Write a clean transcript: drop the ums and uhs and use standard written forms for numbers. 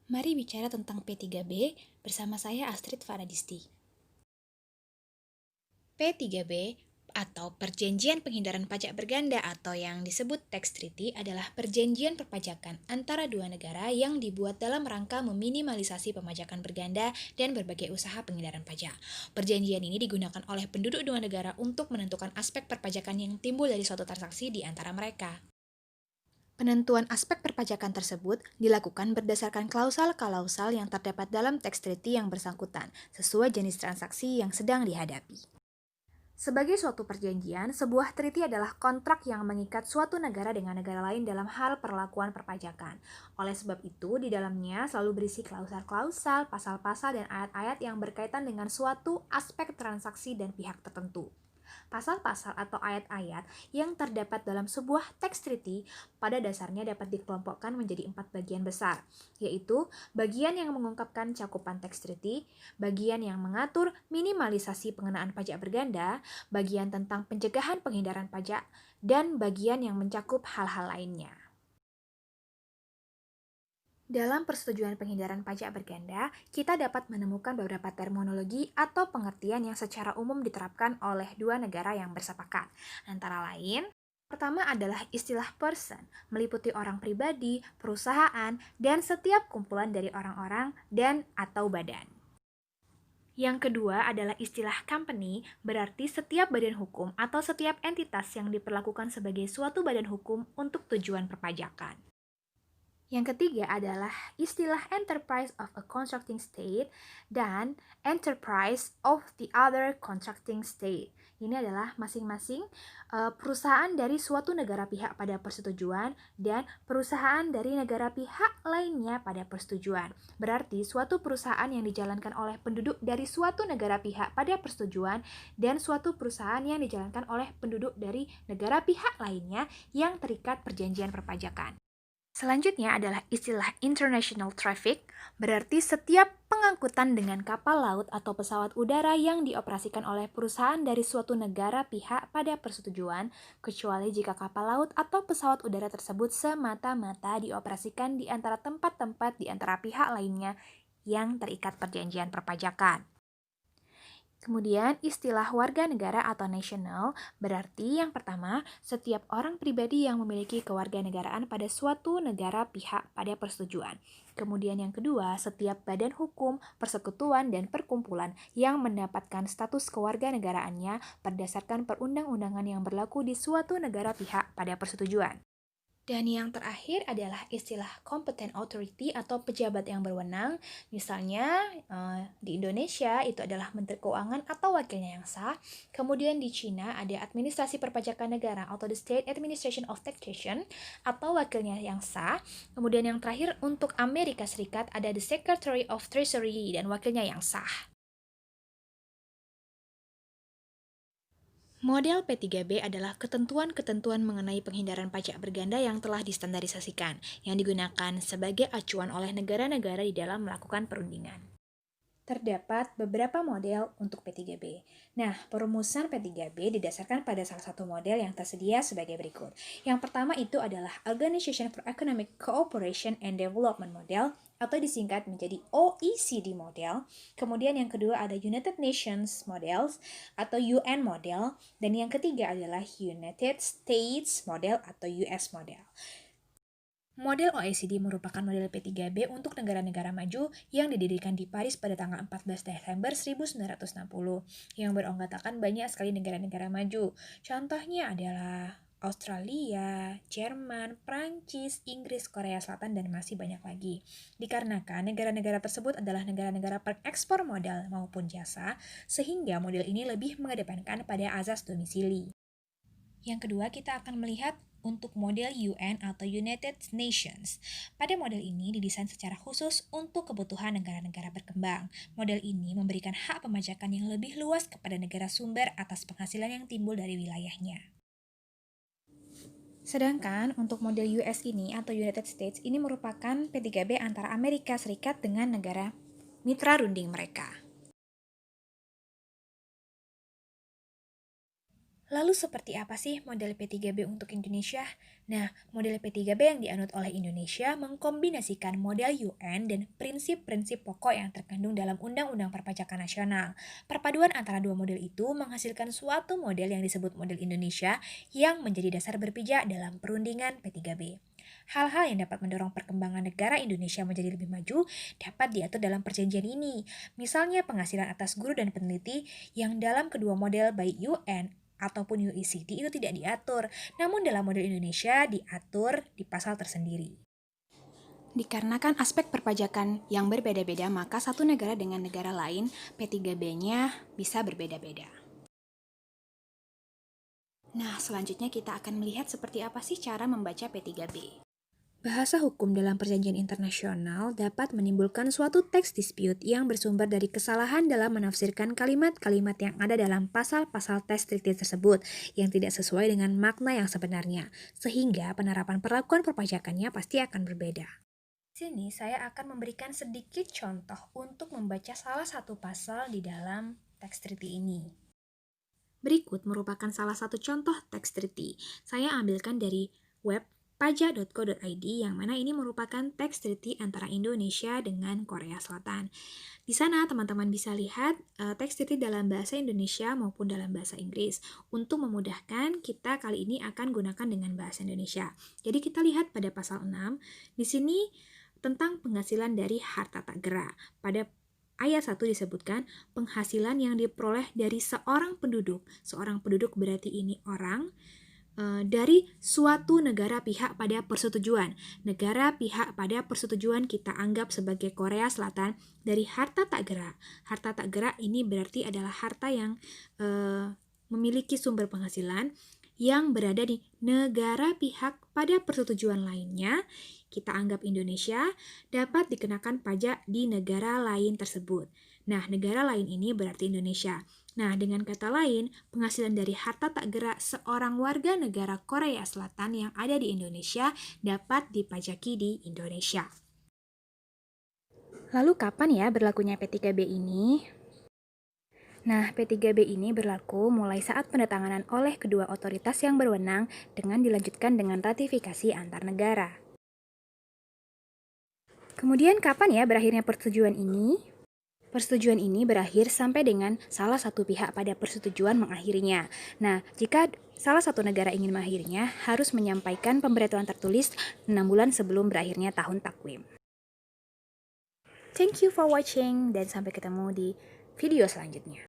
Mari bicara tentang P3B bersama saya Astrid Faradisti. P3B atau Perjanjian Penghindaran Pajak Berganda atau yang disebut Tax Treaty adalah perjanjian perpajakan antara dua negara yang dibuat dalam rangka meminimalisasi pemajakan berganda dan berbagai usaha penghindaran pajak. Perjanjian ini digunakan oleh penduduk dua negara untuk menentukan aspek perpajakan yang timbul dari suatu transaksi di antara mereka. Penentuan aspek perpajakan tersebut dilakukan berdasarkan klausal-klausal yang terdapat dalam tax treaty yang bersangkutan, sesuai jenis transaksi yang sedang dihadapi. Sebagai suatu perjanjian, sebuah treaty adalah kontrak yang mengikat suatu negara dengan negara lain dalam hal perlakuan perpajakan. Oleh sebab itu, di dalamnya selalu berisi klausal-klausal, pasal-pasal, dan ayat-ayat yang berkaitan dengan suatu aspek transaksi dan pihak tertentu. Pasal-pasal atau ayat-ayat yang terdapat dalam sebuah teks treaty pada dasarnya dapat dikelompokkan menjadi 4 bagian besar, yaitu bagian yang mengungkapkan cakupan teks treaty, bagian yang mengatur minimalisasi pengenaan pajak berganda, bagian tentang pencegahan penghindaran pajak, dan bagian yang mencakup hal-hal lainnya. Dalam persetujuan penghindaran pajak berganda, kita dapat menemukan beberapa terminologi atau pengertian yang secara umum diterapkan oleh dua negara yang bersepakat. Antara lain, pertama adalah istilah person, meliputi orang pribadi, perusahaan, dan setiap kumpulan dari orang-orang dan atau badan. Yang kedua adalah istilah company, berarti setiap badan hukum atau setiap entitas yang diperlakukan sebagai suatu badan hukum untuk tujuan perpajakan. Yang ketiga adalah istilah enterprise of a contracting state dan enterprise of the other contracting state. Ini adalah masing-masing perusahaan dari suatu negara pihak pada persetujuan dan perusahaan dari negara pihak lainnya pada persetujuan. Berarti suatu perusahaan yang dijalankan oleh penduduk dari suatu negara pihak pada persetujuan dan suatu perusahaan yang dijalankan oleh penduduk dari negara pihak lainnya yang terikat perjanjian perpajakan. Selanjutnya adalah istilah international traffic, berarti setiap pengangkutan dengan kapal laut atau pesawat udara yang dioperasikan oleh perusahaan dari suatu negara pihak pada persetujuan, kecuali jika kapal laut atau pesawat udara tersebut semata-mata dioperasikan di antara tempat-tempat di antara pihak lainnya yang terikat perjanjian perpajakan. Kemudian istilah warga negara atau national berarti yang pertama, setiap orang pribadi yang memiliki kewarganegaraan pada suatu negara pihak pada persetujuan. Kemudian yang kedua, setiap badan hukum, persekutuan, dan perkumpulan yang mendapatkan status kewarganegaraannya berdasarkan perundang-undangan yang berlaku di suatu negara pihak pada persetujuan. Dan yang terakhir adalah istilah competent authority atau pejabat yang berwenang. Misalnya di Indonesia itu adalah Menteri Keuangan atau wakilnya yang sah. Kemudian di Cina ada Administrasi Perpajakan Negara atau the State Administration of Taxation atau wakilnya yang sah. Kemudian yang terakhir untuk Amerika Serikat ada the Secretary of Treasury dan wakilnya yang sah. Model P3B adalah ketentuan-ketentuan mengenai penghindaran pajak berganda yang telah distandarisasikan, yang digunakan sebagai acuan oleh negara-negara di dalam melakukan perundingan. Terdapat beberapa model untuk P3B. Nah, perumusan P3B didasarkan pada salah satu model yang tersedia sebagai berikut. Yang pertama itu adalah Organization for Economic Cooperation and Development Model, atau disingkat menjadi OECD model. Kemudian yang kedua ada United Nations Models atau UN model. Dan yang ketiga adalah United States model atau US model. Model OECD merupakan model P3B untuk negara-negara maju yang didirikan di Paris pada tanggal 14 Desember 1960, yang beranggotakan banyak sekali negara-negara maju. Contohnya adalah Australia, Jerman, Prancis, Inggris, Korea Selatan, dan masih banyak lagi. Dikarenakan negara-negara tersebut adalah negara-negara pengekspor modal maupun jasa, sehingga model ini lebih mengedepankan pada azas domisili. Yang kedua, kita akan melihat untuk model UN atau United Nations. Pada model ini didesain secara khusus untuk kebutuhan negara-negara berkembang. Model ini memberikan hak pemajakan yang lebih luas kepada negara sumber atas penghasilan yang timbul dari wilayahnya. Sedangkan untuk model US ini atau United States ini merupakan P3B antara Amerika Serikat dengan negara mitra runding mereka. Lalu seperti apa sih model P3B untuk Indonesia? Nah, model P3B yang dianut oleh Indonesia mengkombinasikan model UN dan prinsip-prinsip pokok yang terkandung dalam Undang-Undang Perpajakan Nasional. Perpaduan antara dua model itu menghasilkan suatu model yang disebut model Indonesia yang menjadi dasar berpijak dalam perundingan P3B. Hal-hal yang dapat mendorong perkembangan negara Indonesia menjadi lebih maju dapat diatur dalam perjanjian ini. Misalnya penghasilan atas guru dan peneliti yang dalam kedua model baik UN ataupun UICD itu tidak diatur, namun dalam model Indonesia diatur di pasal tersendiri. Dikarenakan aspek perpajakan yang berbeda-beda, maka satu negara dengan negara lain, P3B-nya bisa berbeda-beda. Nah, selanjutnya kita akan melihat seperti apa sih cara membaca P3B. Bahasa hukum dalam perjanjian internasional dapat menimbulkan suatu teks dispute yang bersumber dari kesalahan dalam menafsirkan kalimat-kalimat yang ada dalam pasal-pasal teks treaty tersebut yang tidak sesuai dengan makna yang sebenarnya, sehingga penerapan perlakuan perpajakannya pasti akan berbeda. Di sini saya akan memberikan sedikit contoh untuk membaca salah satu pasal di dalam teks treaty ini. Berikut merupakan salah satu contoh teks treaty. Saya ambilkan dari web pajak.co.id yang mana ini merupakan teks treaty antara Indonesia dengan Korea Selatan. Di sana teman-teman bisa lihat teks treaty dalam bahasa Indonesia maupun dalam bahasa Inggris. Untuk memudahkan, kita kali ini akan gunakan dengan bahasa Indonesia. Jadi kita lihat pada pasal 6, di sini tentang penghasilan dari harta tak gerak. Pada ayat 1 disebutkan penghasilan yang diperoleh dari seorang penduduk. Seorang penduduk berarti ini orang dari suatu negara pihak pada persetujuan. Negara pihak pada persetujuan kita anggap sebagai Korea Selatan dari harta tak gerak. Harta tak gerak ini berarti adalah harta yang memiliki sumber penghasilan yang berada di negara pihak pada persetujuan lainnya, kita anggap Indonesia, dapat dikenakan pajak di negara lain tersebut. Nah, negara lain ini berarti Indonesia. Nah, dengan kata lain, penghasilan dari harta tak gerak seorang warga negara Korea Selatan yang ada di Indonesia dapat dipajaki di Indonesia. Lalu kapan ya berlakunya P3B ini? Nah, P3B ini berlaku mulai saat penandatanganan oleh kedua otoritas yang berwenang dengan dilanjutkan dengan ratifikasi antar negara. Kemudian kapan ya berakhirnya persetujuan ini? Persetujuan ini berakhir sampai dengan salah satu pihak pada persetujuan mengakhirinya. Nah, jika salah satu negara ingin mengakhirinya, harus menyampaikan pemberitahuan tertulis 6 bulan sebelum berakhirnya tahun takwim. Thank you for watching dan sampai ketemu di video selanjutnya.